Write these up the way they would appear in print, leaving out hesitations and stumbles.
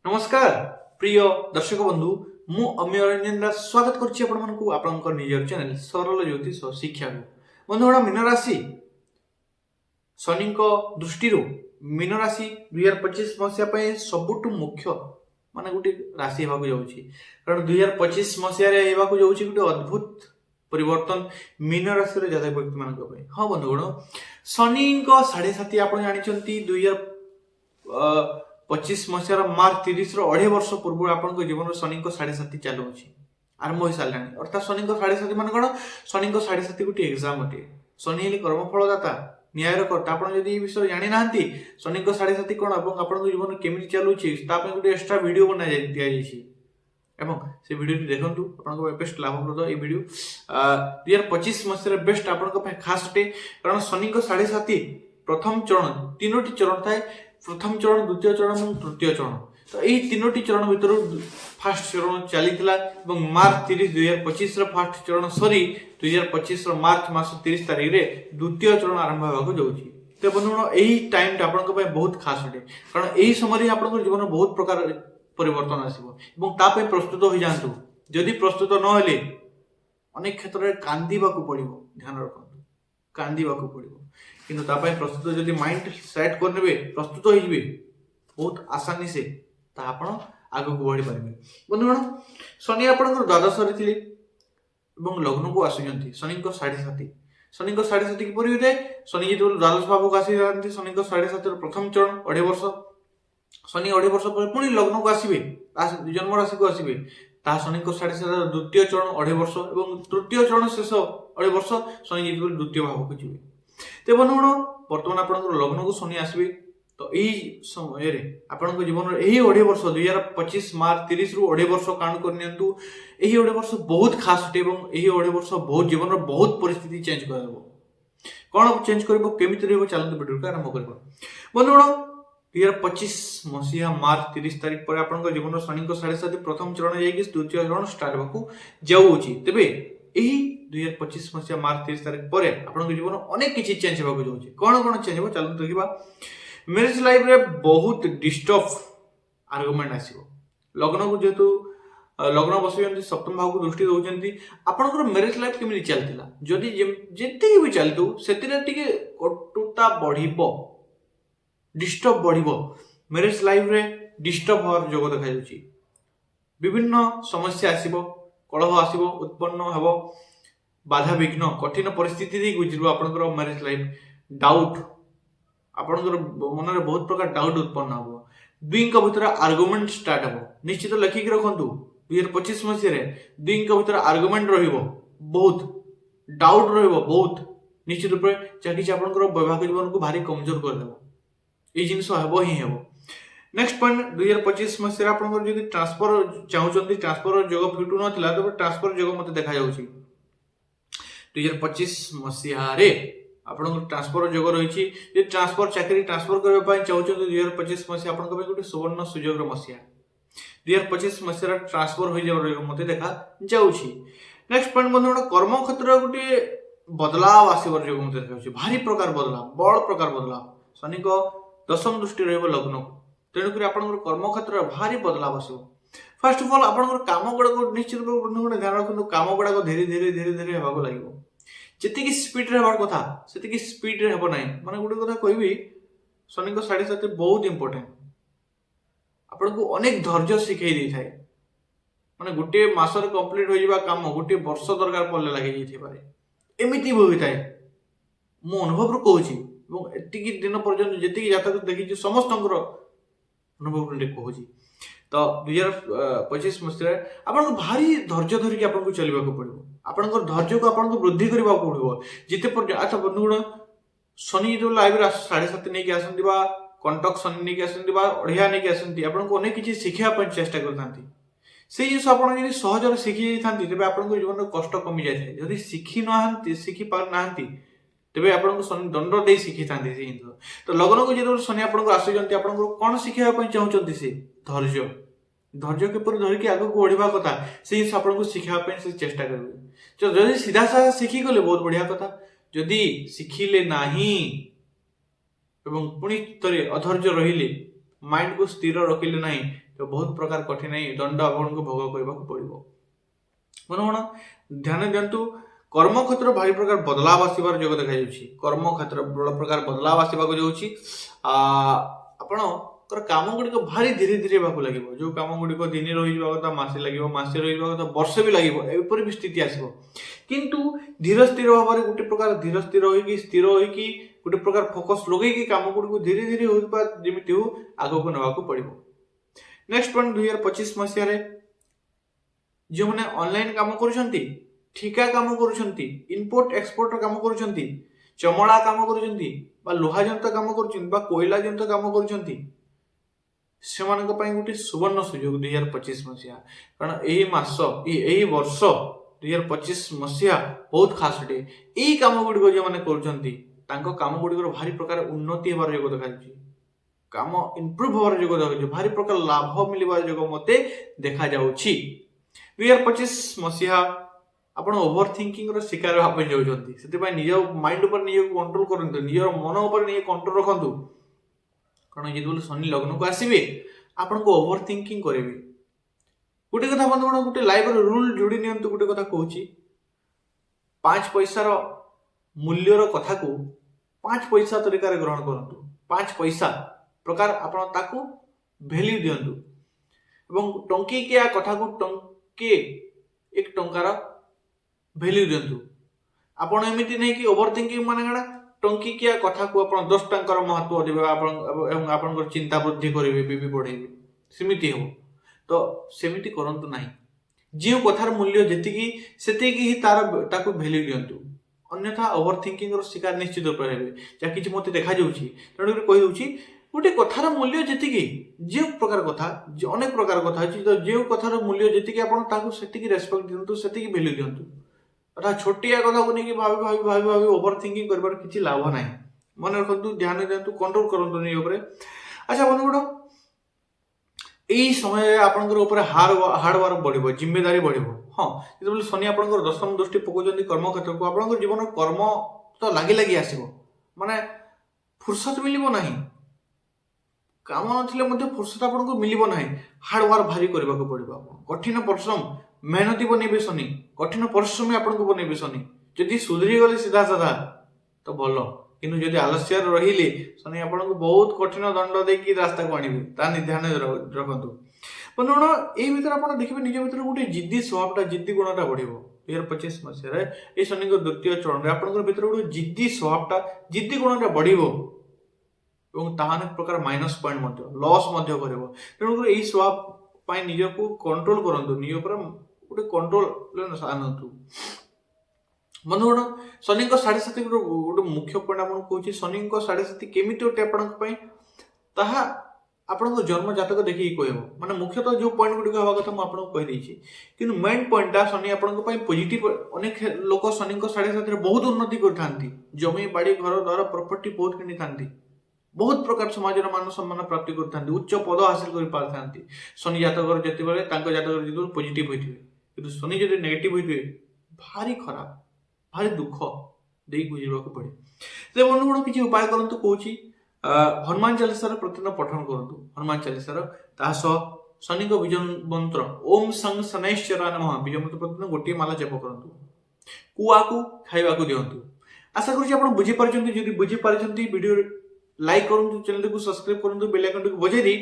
नमस्कार प्रिय दर्शक बंधु मु अम्य रंजन दास स्वागत करछि आपन निजर चैनल सरल ज्योतिष शिक्षा को बंधुगण मीन राशि शनि दृष्टि मीन राशि 2025 मसीहा सबुठ मुख्य माने गोटे राशि होगा जाऊँगी कारण 2025 मसीह गोटे अद्भुत परिवर्तन मीन राशि जातक व्यक्ति मान हाँ बंधुगण शनि 7.5 आप जानते 2025 मसीहार मार्च 30 अढ़े वर्ष पूर्व आपन जीवन शनि 7.5 चलू आरंभ हो सारा अर्थात शनि 7.5 मान कौन शनि 7.5 गोटे एग्जाम अटे शनि हेली कर्मफलदाता न्यायर कर्ता आप विषय जानी ना शनि 7.5 कौन आप जीवन केमी चलुची गोटे एक्सट्रा वीडियो बना दिखाई से वीडियो देखु आप बेस्ट लाभप्रद ये वीडियो 2025 मसीह बेस्ट आप खास अटे कारण शनि 7.5 प्रथम चरण 3टी चरण थाए प्रथम चरण द्वितीय चरण और तृतीय चरण तो यही 3टी चरण भितर फास्ट चरण चली मार्च 30 2025 फास्ट चरण सरी 2025 मार्च मास 30 तारीख में द्वितीय चरण आरंभ होगा जाऊँगी तो बंधुगण यही टाइम आप बहुत खास अटे कारण यही समय आप जीवन बहुत प्रकार परिवर्तन आसो प्रस्तुत हो जातु जदि प्रस्तुत न हेले अनेक क्षेत्र में कांदीबा पड़ो ध्यान रखु कांदीबा पड़ो किंतु प्रस्तुत जदि माइंड सेट करने प्रस्तुत हो बहुत आसानी से आग को बढ़ी पारे बंधुगण शनि आप द्वादश थे लग्न को आसुच्च शनि 7.5 शनि 7.5 किपर होता है शनि जो द्वादश भाव को आसी जाती शनि 7.5 प्रथम चरण अढ़े वर्ष शनि अढ़े वर्ष पर पुणी लग्न को आसवे जन्म राशि को आसवे शनि 7.5 द्वितीय चरण अढ़े वर्ष और तृतीय चरण शेष अढ़े वर्ष शनि जो द्वितीय भाव को जी तो बंधुगण बर्तमान आप लग्न को शनि आसवे तो यही समय आपण जीवन यही अढ़े वर्ष 2025 मार्च 30 रु अढ़े वर्ष काउंट करनी यही अढ़े वर्ष बहुत खास अटे यही अढ़े वर्ष बहुत जीवन बहुत परिस्थिति चेंज कर कौन चेंज कर केमी चलते वीडियो को आरंभ कर बंधुगण 2025 मसीहा मार्च 30 तारीख पर आप जीवन शनि 7.5 प्रथम चरण जाकि द्वितीय चरण स्टार्ट होगा जाऊँगी तेरे यही 2025 मसीहा मार्च 30 तारीख पर आप जीवन अनेक किसी चेंज होगा जाऊँगी कौन कौन चेंज हो चलते देखा मैरिज लाइफ रे बहुत डिस्टर्ब आर्गुमेंट आसो लग्न को जेहेतु लग्न बस सप्तम भाव को दृष्टि दौरान आपंकर मैरिज लाइफ केमी चलता जदि जी भी चलतु से कटुता बढ़ डिस्टर्ब बढ़ मैरिज लाइफ रे डिस्टर्ब हर जोग देखा विभिन्न समस्या आसो कलह आसो उत्पन्न हो बाधा विघ्न कठिन परिस्थिति गुजर आपंकर मैरिज लाइफ डाउट आपंकर मन में बहुत प्रकार डाउट उत्पन्न हो दुई भर आर्गुमेंट स्टार्ट हो निश्चित लिखिक रखु 2025 मसीह दुई भर आर्गुमेंट बहुत डाउट बहुत निश्चित रूप से जहाँकि आप वैवाहिक जीवन को भारी कमजोर करदेव ये जिन ही हे नेक्स्ट पॉइंट 2025 मसीह आप ट्रांसफर चाहते ट्रांसफर जोग फिटू ना तो ट्रांसफर जोग मत देखा 2025 मसीह आपन ट्रांसफर जोग रही ट्रांसफर चाकरी ट्रांसफर करने चाहते 2025 मसीहा आप गोटे सुवर्ण सुजोग मसीहा 2025 मसीह ट्रांसफर हो जाए मत देखा जाऊँगी नेक्स्ट पॉइंट बंधुगण कर्म क्षेत्र गोटे बदलाव आसवर जो मत देखा भारी प्रकार बदलाव बड़ प्रकार बदलाव शनि दशम दृष्टि लग्न को तेणुक आप कर्म क्षेत्र भारी बदलाव आस फास्ट अफ ऑल आप कम गुड़ाक निश्चित बंधुगण ध्यान रखु कम गुड़ाक धीरे धीरे धीरे धीरे होगा लगे जी स्पीड हबार कथा से स्पीड हे ना माने गोटे कथा कहबी शनि 7.5 बहुत इंपोर्टेंट आपन को अनेक धैर्य शिखई दी थाए माने गोटे मासर कंप्लीट हो जाबा काम गोटे वर्ष दरकार पड़े लगे जाइए एमती होई थाए मो अनुभव कहूँ एतिकी दिन पर्यंत जी जातक देखी समस्त अनुभव कहूँ तो 2025 मसीह आपको भारी धैर्य धरिकी आपको चलने को पड़ो आपंकर धैर्य को आपको वृद्धि करने पड़ो जिते पर्यटन अच्छा बंधुगण शनि जो लाइव 7.5 नहीं आसती कंटक शनि नहीं आसती अढ़िया नहीं आसती आपको अनेक किसी शिखा चेष्टा करते से जिस आप सहज शिखी जाती तेज आप जीवन कष्ट कमी जाए जदि शिखी ना शिखी पार ना तेज आपको शनि दंड दे शिखी था तो लग्न को जो शनि आपको आसुच्च आपको कौन शिखापी चाहते से धैर्य धैर्य किपर धरिकी आगे बढ़ा कथा से आपको शिखापी से चेष्टा करेंगे तो जदि सीधा साधा शिखिगले बहुत बढ़िया कथा जदि शिखिले ना पुणी थे अधैर्य रहिले माइंड को स्थिर रखिले नहीं तो बहुत प्रकार कठिनाई दंड आपको भोग करने पड़ो। मन ध्यान दिंतु कर्म क्षेत्र भारी प्रकार बदलाव आसबार जोग देखा कर्म क्षेत्र बड़ प्रकार बदलाव आसवाक जाऊँगी आपणकर काम गुड़िक भारी धीरे धीरे लगे जो काम गुड़िक दिन रही कथा मसे लगे मसे रही कथा वर्ष भी लगे एपरी भी स्थिति आसो किंतु धीर स्थिर भाव में गोटे प्रकार धीर स्थिर होगी स्थिर होगी गोटे प्रकार फोकस लगे काम गुड़िक धीरे धीरे होती हो आगक नाक पड़ो। नेक्स्ट पॉइंट 2025 मसीह जो मैंने ऑनलाइन काम कर ठिका काम कर इम्पोर्ट एक्सपोर्ट काम कर चमड़ा काम कर लोहा जंत्र काम कर कोयला जंत्र काम कर गोटे सुवर्ण सुजोग 2025 मसीहा कारण यही मास यही वर्ष 2025 मसीहा बहुत खास अटे यही काम गुड़िक जो मैंने कर काम गुड़िक भारी प्रकार उन्नति होबार योग देखा काम इम्प्रूव होबार योग देखा भारी प्रकार लाभ मिलबार योग मते देखा जाउछि। 2025 मसीहा आपण ओवर थिंकिंग रो शिकार भाव जाउछंती सेति निज माइंड पर निज कंट्रोल करंतु निज मन ऊपर निज कंट्रोल रखंतु कारण जेतबेले शनि लग्न को आसीबे आपण को ओवर थिंकिंग करेबे। गोटे कथा बंधुगण गोटे लाइफ रो रूल जोड़ी नियंतु गोटे कथा कहूची 5 पैसा रो मूल्य रो कथा को 5 पैसा तरीका रे ग्रहण करंतु 5 पैसा प्रकार आपण ताकू वैल्यू दियंतु एवं टंकी किया कथा को टंके 1 टंकार वैल्यू दियंतु आपण एमिति नै कि ओवर थिंकिंग माने गडा टंकी किया कथा को आपण 10 टंकार महत्व देबे आपण एवं आपण चिंता वृद्धि करिवे बीबी बढ़ेबे सेमिति हो तो सेमिति करंतु नाही जे कथार मूल्य जेतिकी सेतिकी ही ताकू वैल्यू दियंतु अन्यथा ओवर थिंकिंग रो शिकार निश्चित रूप हेबे जा किछि मते देखा जाउछि तणु कहि दोछि गोटे कथार मूल्य जेतिकी जे प्रकार कथा अनेक प्रकार कथा अछि तो जे कथार मूल्य जेतिकी आपण ताकू सेतिकी रेस्पेक्ट दियंतु सेतिकी वैल्यू दियंतु अर्थात छोटिया कथा को नहीं भावी भावी भावी भावी ओवर थिंकिंग करबार किछि लाभ नाही मन रखंतु ध्यान दियंतु कंट्रोल करंतु नि ऊपर। अच्छा बंधुगण एई समय आपनकर ऊपर हार्ड वर्क बढ़िबो जिम्मेदारी बढ़िबो हां जेतबेले शनि आपनकर दशम दृष्टि पकोजंती कर्म क्षेत्र को आपनकर जीवन कर्म तो लागी लागी आसीबो माने फुर्सत मिलिबो नाही काम नथिले मध्ये फुर्सत आपनको मिलिबो नाही हार्ड वर्क भारी करबा को पड़िबो कठिन परिश्रम मेहनती बनेबे शनि कठिन परिश्रमी आपनको बनेबे शनि जदि सुधरी गले सीधा साधा तो भलो किंतु जदि आलस्य रहिले शनि आपनको बहुत कठिन दंड देकी रास्ता को आनिबे ता ध्यान रखंतु। बंधुगण एही भीतर आपण देखिबे निज भीतर गोटे जिद्दी स्वभावटा जिद्दी गुणटा बढ़िबो 2025 मसीह रे ए शनि को द्वितीय चरण रे आपनकर भीतर गोटे जिद्दी स्वभावटा जिद्दी गुणटा बढ़िबो एवं ताहा अनेक प्रकार माइनस पॉइंट मध्ये लॉस मध्ये करबो तेणु एही स्वभाव पाई निज को कंट्रोल करंतु निज पर गोटे कंट्रोल आनतु। बंधुगण शनि को 7.5 गोटे मुख्य पॉइंट आपन कहूची शनि को 7.5 केमिति ओटे आपन पई ताहा आपन को जन्म जातक देखि कहबो माने मुख्यतः जो पॉइंट गुडी हवा कथा म आपन कहि दैछि किंतु मेन पॉइंट ता शनि आपन को पई पॉजिटिव अनेक लोक शनि को 7.5 रे बहुत उन्नति करथांती जमी बाड़ी घर द्वारा प्रॉपर्टी बहुत किनि थांती बहुत प्रकार समाज मान सम्मान प्राप्ति करथांती उच्च पद हासिल कर पारथांती शनि जातक जति बेले तांको जातक जति पॉजिटिव होइथिबे किंतु शनि जति नेगेटिव होइथिबे भारी खराब भारी दुख देई गुजरबा को पड़े से बंधुगण किछि उपाय करंतु कहूची हनुमान चालीसा प्रतिदिन पठन करंतु हनुमान चालीसा तास शनि को विजय मंत्र ओम संग शनैश्चराय नमः विजय मंत्र प्रतिदिन गोटे माला जप करंतु कुआ को खाइबा को दियंतु। आशा करूची आपण बुझी परचंती जदि बुझी परचंती वीडियो लाइक करंतु चैनल को सब्सक्राइब करंतु बेल आइकन को बजाय दी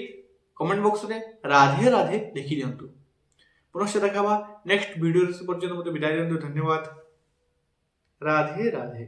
कमेंट बॉक्स रे राधे राधे लिखि दियंतु। पुनश्च देखाबा नेक्स्ट वीडियो से पर्यंत मते विदाय दियंतु। धन्यवाद। राधे राधे।